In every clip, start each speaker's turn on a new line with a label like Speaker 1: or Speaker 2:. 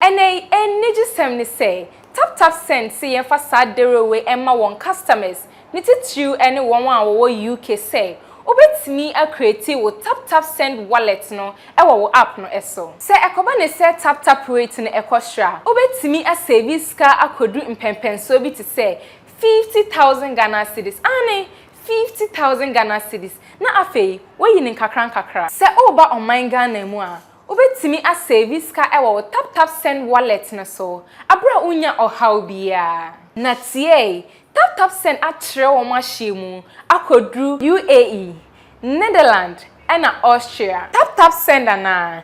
Speaker 1: Ene ejisem ni say tap send see yen fa sadere we emma won customers ni titu ene won a wo UK say obetimi a create wo tap send wallet no e wo app no eso se ekoba ne se tap rate no ekostra obetimi a save ska akodu impempenso bi ti say 50,000 Ghana cedis ane 50,000 Ghana cedis na afei wo yin kakra se oba on my Ghana mu a obetimi a save ska ewo tap send wallet na so abra unya ohaw bia na tie tap send atre wo mahye akodru UAE Netherlands and Austria tap send na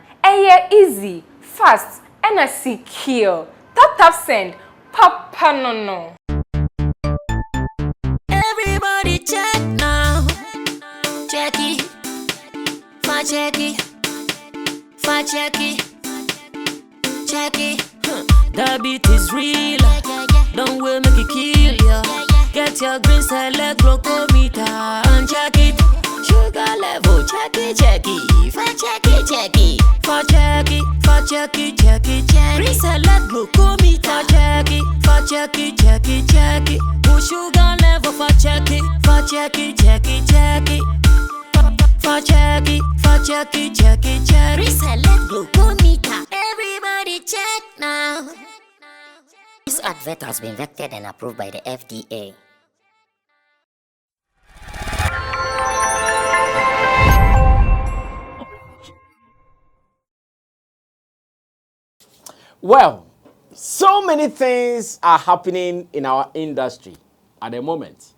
Speaker 1: easy fast and secure tap send papa no
Speaker 2: everybody check now check it check it. The beat is real. Don't wait, make it kill ya. Get your green select glucometer and check it. Sugar level, check it. Check it. Green select glucometer, check it. Push sugar level, check it. Reselect glucometer. Everybody check now. This advert has been vetted and approved by the FDA.
Speaker 3: Well, so many things are happening in our industry at the moment.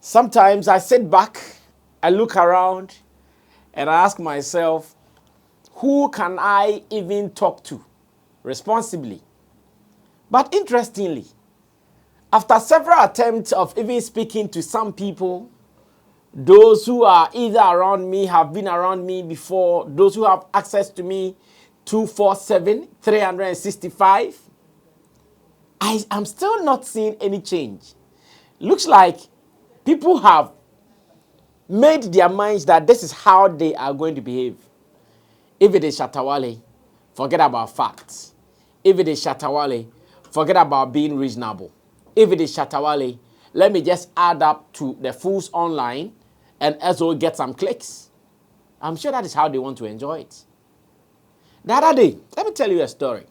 Speaker 3: Sometimes I sit back, I look around, and I ask myself, who can I even talk to responsibly? But interestingly, after several attempts of even speaking to some people, those who are either around me, have been around me before, those who have access to me 247, 365, I am still not seeing any change. Looks like people have made their minds that this is how they are going to behave. If it is Shatta Wale, forget about facts. If it is Shatta Wale, forget about being reasonable. If it is Shatta Wale, let me just add up to the fools online and also get some clicks. I'm sure that is how they want to enjoy it. The other day, let me tell you a story.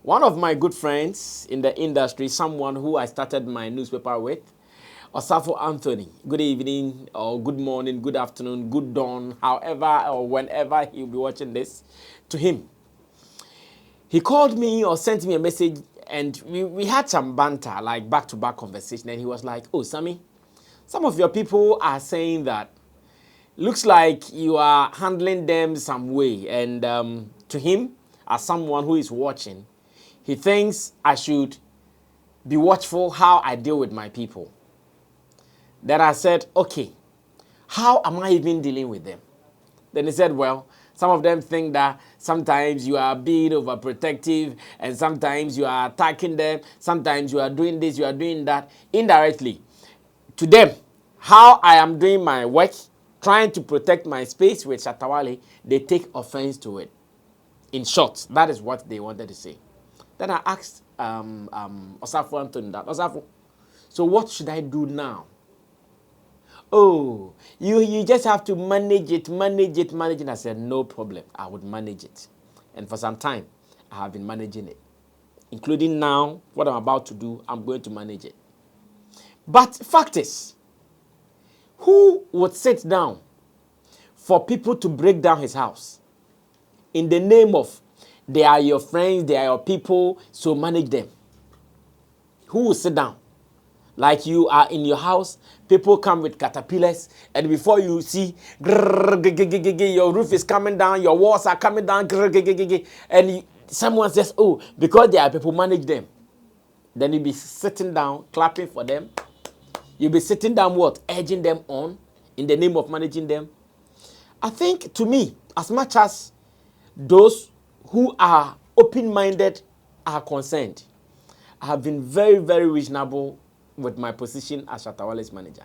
Speaker 3: One of my good friends in the industry, someone who I started my newspaper with, Osafo Anthony, good evening, or good morning, good afternoon, good dawn, however or whenever he'll be watching this, to him. He called me or sent me a message and we had some banter, like back-to-back conversation, and he was like, oh, Sammy, some of your people are saying that looks like you are handling them some way, and to him, as someone who is watching, he thinks I should be watchful how I deal with my people. Then I said, okay, how am I even dealing with them? Then he said, well, some of them think that sometimes you are being overprotective and sometimes you are attacking them. Sometimes you are doing this, you are doing that indirectly. To them, how I am doing my work, trying to protect my space with Shatta Wale, they take offense to it. In short, that is what they wanted to say. Then I asked Osafo Anthony that, Osafo, so what should I do now? Oh, you just have to manage it. And I said, no problem, I would manage it. And for some time, I have been managing it. Including now, what I'm about to do, I'm going to manage it. But fact is, who would sit down for people to break down his house in the name of they are your friends, they are your people, so manage them? Who will sit down? Like you are in your house, people come with caterpillars, and before you see, your roof is coming down, your walls are coming down, and someone says, oh, because they are people, manage them. Then you'll be sitting down, clapping for them. You'll be sitting down, what? Urging them on in the name of managing them. I think, to me, as much as those who are open-minded are concerned, I have been very, very reasonable with my position as Shatta Wale's manager.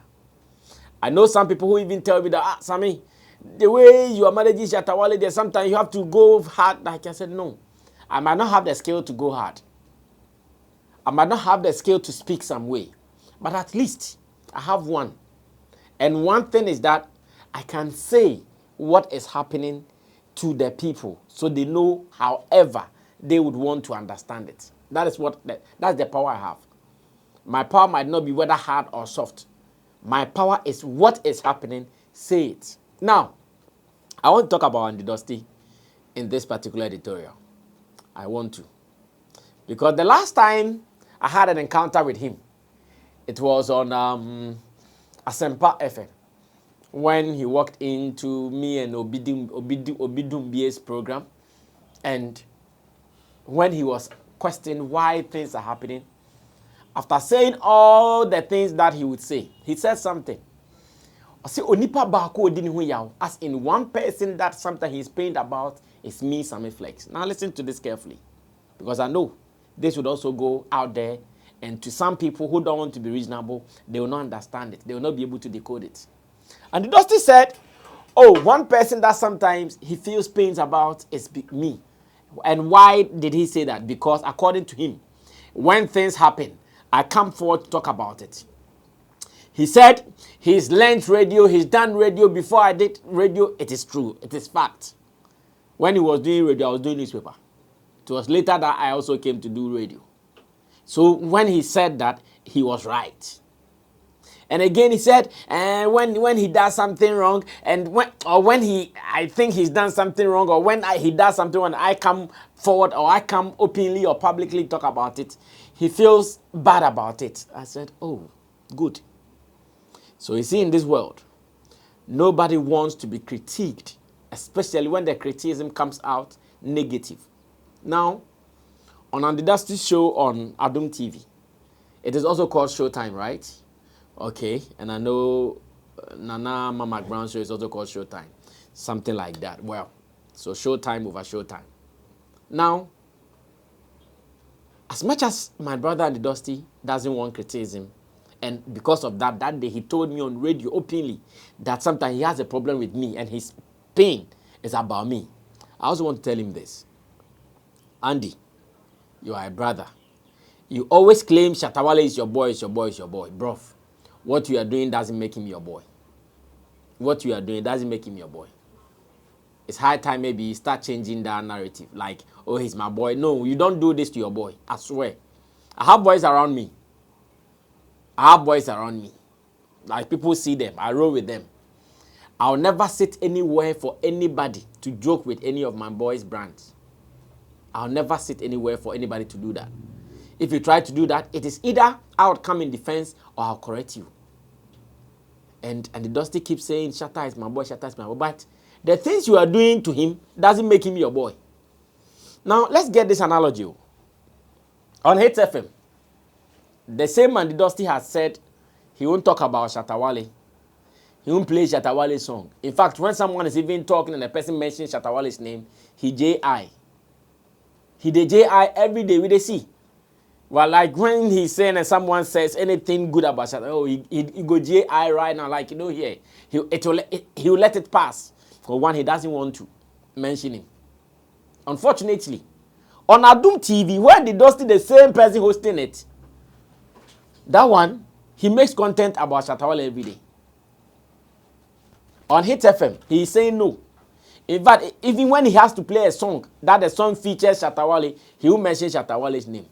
Speaker 3: I know some people who even tell me that, Sammy, the way you are managing Shatta Wale, there's sometimes you have to go hard. Like I said, no. I might not have the skill to go hard. I might not have the skill to speak some way. But at least I have one. And one thing is that I can say what is happening to the people so they know however they would want to understand it. That's the power I have. My power might not be whether hard or soft. My power is what is happening, say it. Now, I want to talk about Andy Dosty in this particular editorial. I want to. Because the last time I had an encounter with him, it was on Asempa FM when he walked into me and Obidum BA's program, and when he was questioned why things are happening, after saying all the things that he would say, he said something. As in one person that something he's pained about is me, Sammy Flex. Now listen to this carefully, because I know this would also go out there, and to some people who don't want to be reasonable, they will not understand it. They will not be able to decode it. And the Dosty said, oh, one person that sometimes he feels pains about is me. And why did he say that? Because according to him, when things happen, I come forward to talk about it. He said he's learned radio, he's done radio before I did radio. It is true, it is fact. When he was doing radio, I was doing newspaper. It was later that I also came to do radio. So when he said that, he was right. And again, he said, when he does something wrong, and when I think he's done something wrong, or when he does something wrong, I come forward, or I come openly or publicly talk about it, he feels bad about it. I said, oh, good. So you see, in this world, nobody wants to be critiqued, especially when the criticism comes out negative. Now, on Andy Dosty's show on Adum TV, it is also called Showtime, right? Okay, and I know Nana Mama Brown show is also called Showtime. Something like that. Well, so Showtime over Showtime. Now, as much as my brother Andy Dosty doesn't want criticism, and because of that, that day he told me on radio openly that sometimes he has a problem with me and his pain is about me. I also want to tell him this. Andy, you are a brother. You always claim Shatta Wale is your boy, is your boy, is your boy. Bruv, what you are doing doesn't make him your boy. What you are doing doesn't make him your boy. It's high time maybe you start changing that narrative. Like, oh, he's my boy. No, you don't do this to your boy. I swear. I have boys around me. Like, people see them. I roll with them. I'll never sit anywhere for anybody to joke with any of my boys' brands. I'll never sit anywhere for anybody to do that. If you try to do that, it is either I would come in defense or I'll correct you. And the Dosty keeps saying, Shatta is my boy, Shatta is my boy. But the things you are doing to him doesn't make him your boy. Now, let's get this analogy. On Hate FM, the same man the Dosty has said he won't talk about Shatta Wale. He won't play Shatta Wale's song. In fact, when someone is even talking and the person mentions Shatta Wale's name, he J.I. He the J.I. every day with a C. Well, like when he's saying and someone says anything good about Shatta, oh, he go J.I. right now, like, you know, here. He'll let it pass. For one, he doesn't want to mention him. Unfortunately, on Adum TV, where the Dosty, the same person hosting it, that one, he makes content about Shatta Wale every day. On Hit FM, he is saying no. In fact, even when he has to play a song, that the song features Shatta Wale, he will mention Shatta Wale's name.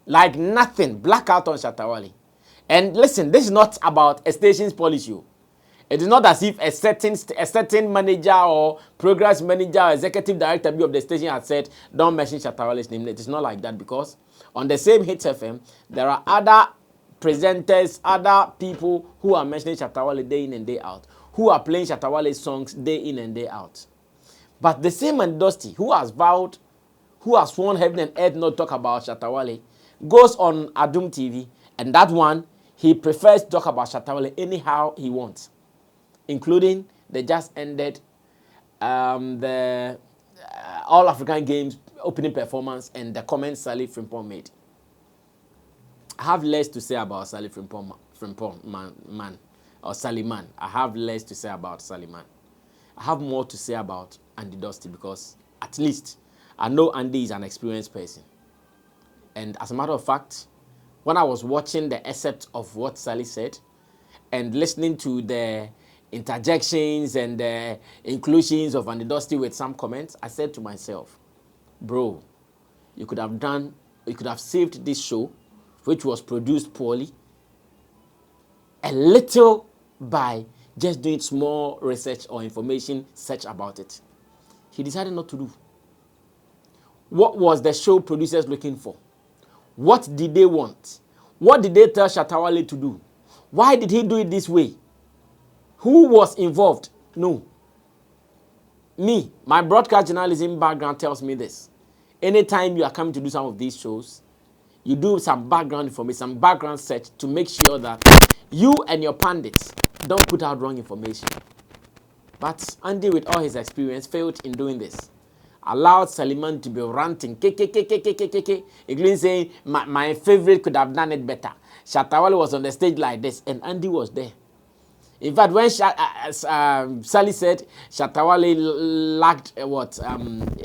Speaker 3: Like nothing, blackout on Shatta Wale. And listen, this is not about a station's policy. It is not as if a certain manager or programs manager or executive director of the station has said, don't mention Shatta Wale's name. It is not like that, because on the same Hit FM, there are other presenters, other people who are mentioning Shatta Wale day in and day out, who are playing Shatta Wale's songs day in and day out. But the same man Dosty, who has vowed, who has sworn heaven and earth not talk about Shatta Wale, goes on Adum TV, and that one, he prefers to talk about Shatta Wale anyhow he wants, including the just ended the All African Games opening performance and the comments Salif Frimpong made. I have less to say about Salif Frimpong man, or Saliman. I have less to say about Saliman. I have more to say about Andy Dosty, because at least I know Andy is an experienced person. And as a matter of fact, when I was watching the excerpt of what Sally said and listening to the interjections and the inclusions of Andy Dosty with some comments, I said to myself, bro, you could have saved this show, which was produced poorly, a little by just doing small research or information search about it. He decided not to do. What was the show producers looking for? What did they want? What did they tell Shatta Wale to do? Why did he do it this way? Who was involved? No. Me, my broadcast journalism background tells me this. Anytime you are coming to do some of these shows, you do some background information, some background search to make sure that you and your pundits don't put out wrong information. But Andy, with all his experience, failed in doing this. Allowed Saliman to be ranting, including saying, my favorite could have done it better. Shatta Wale was on the stage like this, and Andy was there. In fact, when Sally said Shatta Wale lacked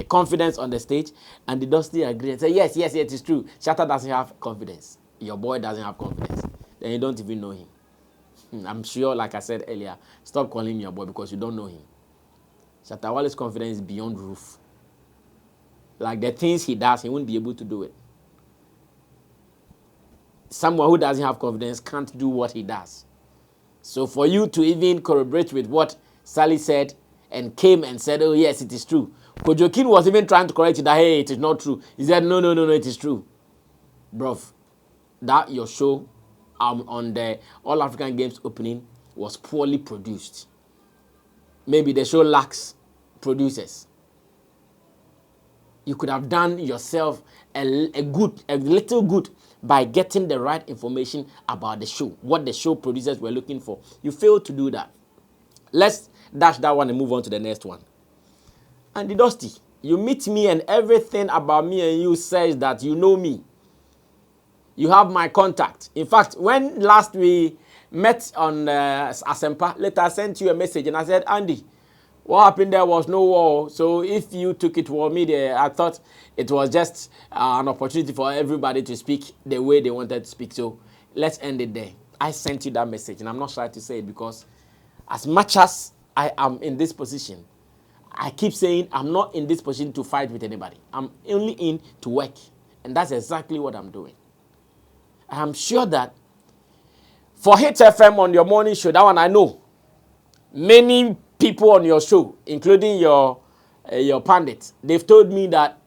Speaker 3: confidence on the stage, and the Dosty agreed and said, yes, it is true. Shatta doesn't have confidence. Your boy doesn't have confidence. Then you don't even know him. I'm sure, like I said earlier, stop calling him your boy because you don't know him. Shatta Wale's confidence is beyond roof. Like the things he does, he won't be able to do it. Someone who doesn't have confidence can't do what he does. So for you to even corroborate with what Sally said and came and said, oh yes, it is true. Kojokin was even trying to correct it that, hey, it is not true. He said, no, it is true. Bruv, that your show on the All African Games opening was poorly produced. Maybe the show lacks producers. You could have done yourself a little good by getting the right information about the show, what the show producers were looking for. You failed to do that. Let's dash that one and move on to the next one. And the Dosty, you meet me and everything about me and you says that you know me. You have my contact. In fact, when last we met on Asempa, later I sent you a message and I said, Andy, what happened there was no war. So if you took it for me there, I thought it was just an opportunity for everybody to speak the way they wanted to speak. So let's end it there. I sent you that message and I'm not shy to say it because as much as I am in this position, I keep saying I'm not in this position to fight with anybody. I'm only in to work. And that's exactly what I'm doing. I'm sure that for Hit FM on your morning show, that one I know, many people on your show, including your pundits, they've told me that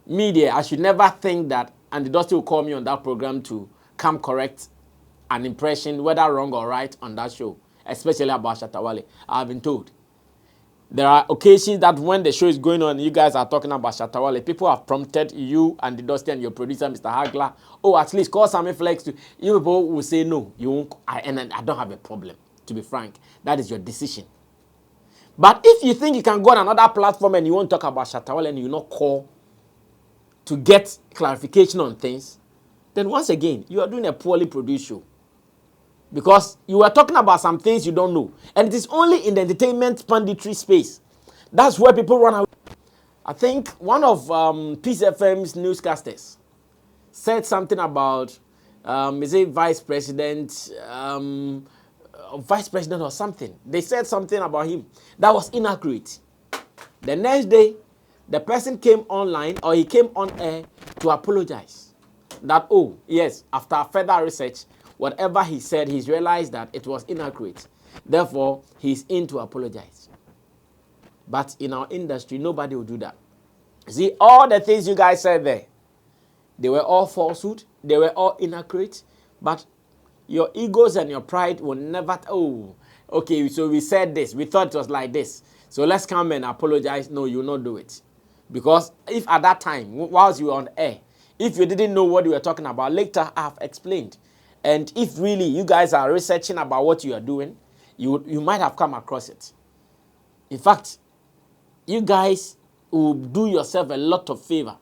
Speaker 3: media, I should never think that Andy Dosty will call me on that program to come correct an impression, whether wrong or right, on that show, especially about Shatta Wale. I've been told. There are occasions that when the show is going on, you guys are talking about Shatta Wale, people have prompted you and the Dosty and your producer, Mr. Hagler, oh, at least call Sammy Flex to. You people will say no, you won't, and I don't have a problem, to be frank. That is your decision. But if you think you can go on another platform and you won't talk about Shatta Wale and you not call to get clarification on things, then once again, you are doing a poorly produced show. Because you are talking about some things you don't know. And it is only in the entertainment punditry space. That's where people run away. I think one of Peace FM's newscasters said something about, is it vice president or something. They said something about him that was inaccurate. The next day, the person came online or he came on air to apologize. That, oh, yes, after further research, whatever he said, he's realized that it was inaccurate. Therefore, he's in to apologize. But in our industry, nobody will do that. See, all the things you guys said there, they were all falsehood. They were all inaccurate. But your egos and your pride will never, oh, okay, so we said this. We thought it was like this. So let's come and apologize. No, you will not do it. Because if at that time, whilst you were on air, if you didn't know what you were talking about, later I've explained. And if really you guys are researching about what you are doing, you might have come across it. In fact, you guys will do yourself a lot of favor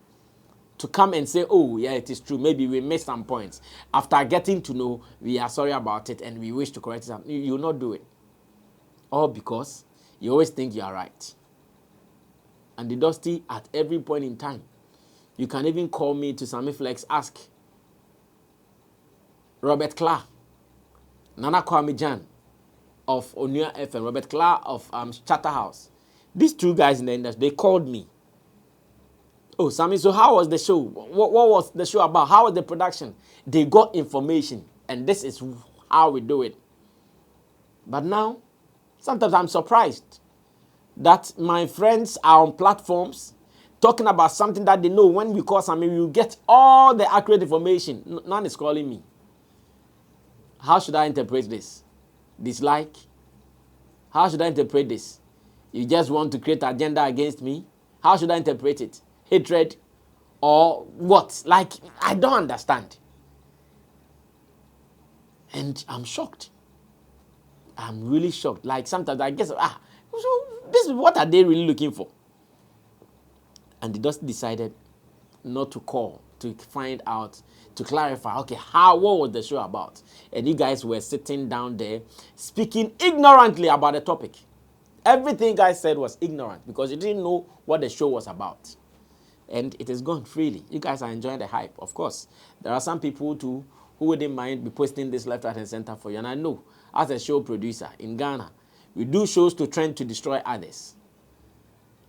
Speaker 3: to come and say, oh, yeah, it is true. Maybe we missed some points. After getting to know, we are sorry about it and we wish to correct it. You will not do it. All because you always think you are right. and the Dosty at every point in time. You can even call me to Sammy Flex, ask Robert Clark, Nana Kwame Jan of Onua FM, Robert Clark of Shatta House. These two guys in the industry, they called me. Oh, Sammy, so how was the show? What was the show about? How was the production? They got information, and this is how we do it. But now, sometimes I'm surprised that my friends are on platforms talking about something that they know. When we call Sammy, we will get all the accurate information. None is calling me. How should I interpret this? Dislike? How should I interpret this? You just want to create an agenda against me? How should I interpret it? Hatred? Or what? Like, I don't understand. And I'm shocked. I'm really shocked. Like, sometimes I guess, so this is what are they really looking for? And they just decided not to call, to find out, to clarify, okay, what was the show about? And you guys were sitting down there speaking ignorantly about the topic. Everything you guys said was ignorant because you didn't know what the show was about. And it is gone freely. You guys are enjoying the hype. Of course, there are some people too who wouldn't mind be posting this left, right, and center for you. And I know, as a show producer in Ghana, we do shows to trend to destroy others.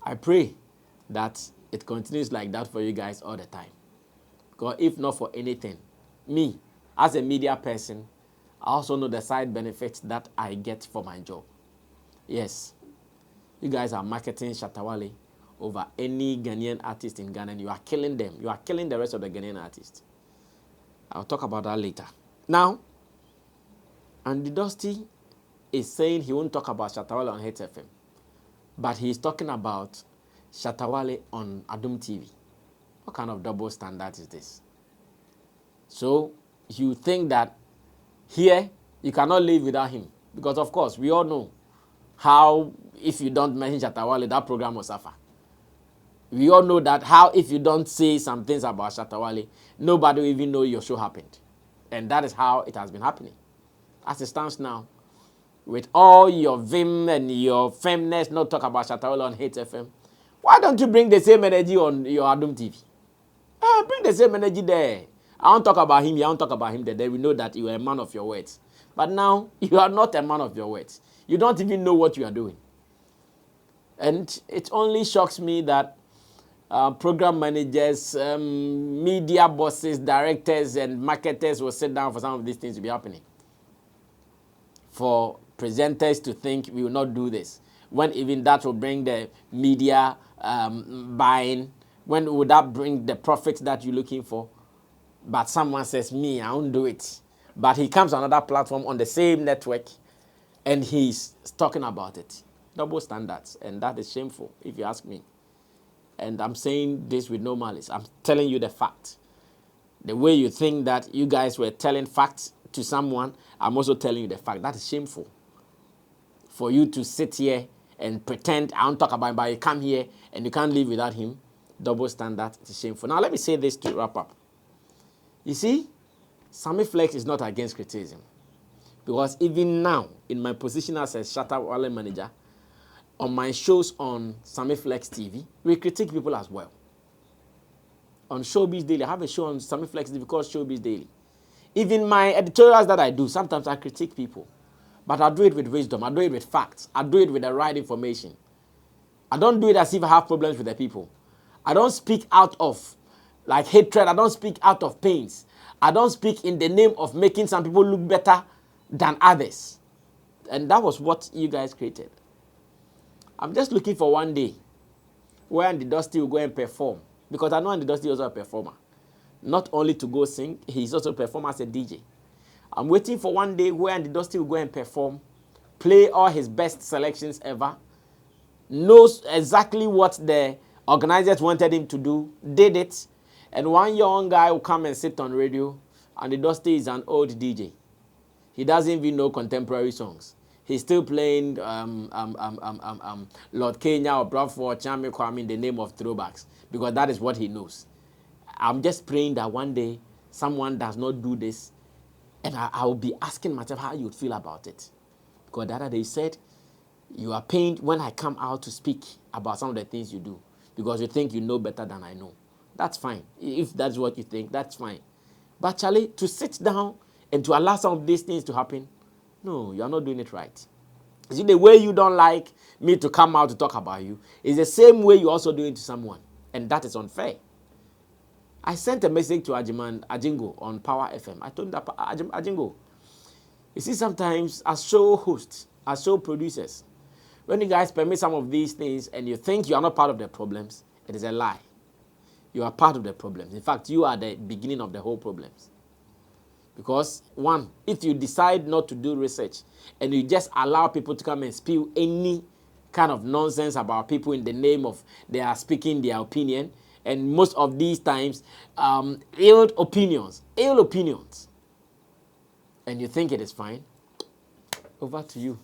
Speaker 3: I pray that it continues like that for you guys all the time. Because if not for anything, me, as a media person, I also know the side benefits that I get for my job. Yes, you guys are marketing Shatta Wale over any Ghanaian artist in Ghana, and you are killing them. You are killing the rest of the Ghanaian artists. I'll talk about that later. Now, and the Dosty is saying he won't talk about Shatta Wale on Hit FM, but he's talking about Shatta Wale on Adum TV. What kind of double standard is this? So you think that here you cannot live without him, because of course we all know how if you don't mention Shatta Wale, that program will suffer. We all know that how if you don't say some things about Shatta Wale, nobody will even know your show happened. And that is how it has been happening. As it stands now, with all your vim and your firmness, not talk about Shatta Wale on Hit FM, why don't you bring the same energy on your Adum TV? Bring the same energy there. I won't talk about him, I won't talk about him there. Then we know that you are a man of your words. But now, you are not a man of your words. You don't even know what you are doing. And it only shocks me that program managers, media bosses, directors, and marketers will sit down for some of these things to be happening. For presenters to think we will not do this, when even that will bring the media buying, when would that bring the profits that you're looking for? But someone says, me, I won't do it. But he comes on another platform on the same network, and he's talking about it. Double standards, and that is shameful, if you ask me. And I'm saying this with no malice. I'm telling you the fact. The way you think that you guys were telling facts to someone, I'm also telling you the fact. That is shameful. For you to sit here and pretend I don't talk about him, but you come here and you can't live without him. Double standard, it's shameful. Now let me say this to wrap up. You see, Sammy Flex is not against criticism. Because even now, in my position as a Shatta Wale manager, on my shows on Sammy Flex TV, we critique people as well. On Showbiz Daily, I have a show on Sammy Flex TV called Showbiz Daily. Even my editorials that I do, sometimes I critique people. But I do it with wisdom, I do it with facts, I do it with the right information. I don't do it as if I have problems with the people. I don't speak out of like hatred, I don't speak out of pains. I don't speak in the name of making some people look better than others. And that was what you guys created. I'm just looking for one day where the Dosty will go and perform. Because I know the Dosty is also a performer. Not only to go sing, he's also a performer as a DJ. I'm waiting for one day where the Dosty will go and perform, play all his best selections ever, knows exactly what the organizers wanted him to do, did it, and one young guy will come and sit on radio, and the Dosty is an old DJ. He doesn't even know contemporary songs. He's still playing Lord Kenya or Bradford, Chami Kwame in the name of throwbacks, because that is what he knows. I'm just praying that one day someone does not do this, and I will be asking myself how you would feel about it. Because the other day he said, you are pained when I come out to speak about some of the things you do. because you think you know better than I know. That's fine. If that's what you think, that's fine. But Charlie, to sit down and to allow some of these things to happen, no, you're not doing it right. You see, the way you don't like me to come out to talk about you is the same way you also do it to someone. And that is unfair. I sent a message to Ajingo on Power FM. I told him that, Ajingo, you see, sometimes as show hosts, as show producers, when you guys permit some of these things and you think you are not part of the problems, it is a lie. You are part of the problems. In fact, you are the beginning of the whole problems. Because, one, if you decide not to do research and you just allow people to come and spew any kind of nonsense about people in the name of they are speaking their opinion, and most of these times, ill opinions, and you think it is fine, over to you.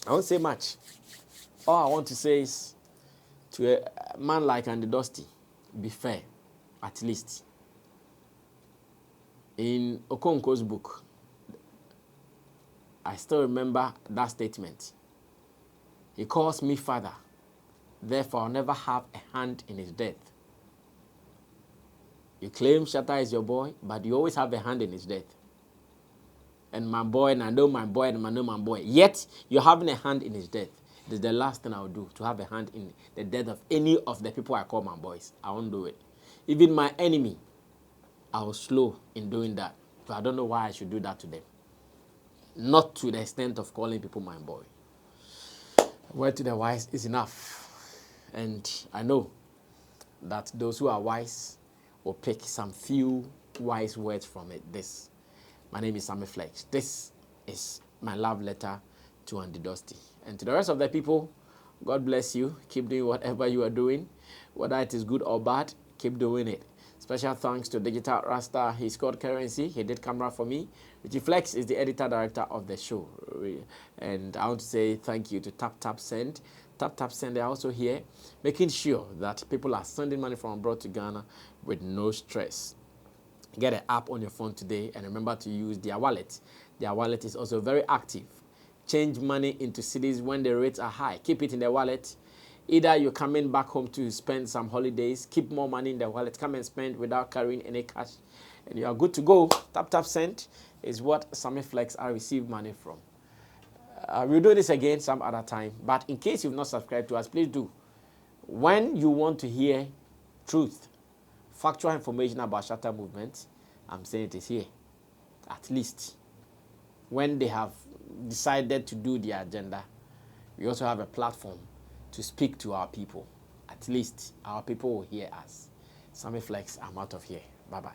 Speaker 3: I won't say much. All I want to say is, to a man like Andy Dosty, be fair, at least. In Okonkwo's book, I still remember that statement. He calls me father, therefore I'll never have a hand in his death. You claim Shatta is your boy, but you always have a hand in his death. And my boy, and I know my boy, and I know my boy. Yet, you're having a hand in his death. This is the last thing I would do, to have a hand in the death of any of the people I call my boys. I won't do it. Even my enemy, I was slow in doing that. So I don't know why I should do that to them. Not to the extent of calling people my boy. Word to the wise is enough. And I know that those who are wise will pick some few wise words from it. My name is Sammy Flex. This is my love letter to Andy Dosty. And to the rest of the people, God bless you. Keep doing whatever you are doing. Whether it is good or bad, keep doing it. Special thanks to Digital Rasta. He scored currency. He did camera for me. Richie Flex is the editor-director of the show. And I want to say thank you to Tap Send. Tap Send, they are also here, making sure that people are sending money from abroad to Ghana with no stress. Get an app on your phone today and remember to use their wallet. Their wallet is also very active. Change money into cedis when the rates are high. Keep it in the wallet. Either you're coming back home to spend some holidays, keep more money in the wallet, come and spend without carrying any cash, and you are good to go. Tap Send is what Sammy Flex I receive money from. We'll do this again some other time, but in case you've not subscribed to us, please do. When you want to hear truth, factual information about Shatta movement, I'm saying it is here. At least when they have decided to do their agenda, we also have a platform to speak to our people. At least our people will hear us. Sammy Flex, I'm out of here. Bye-bye.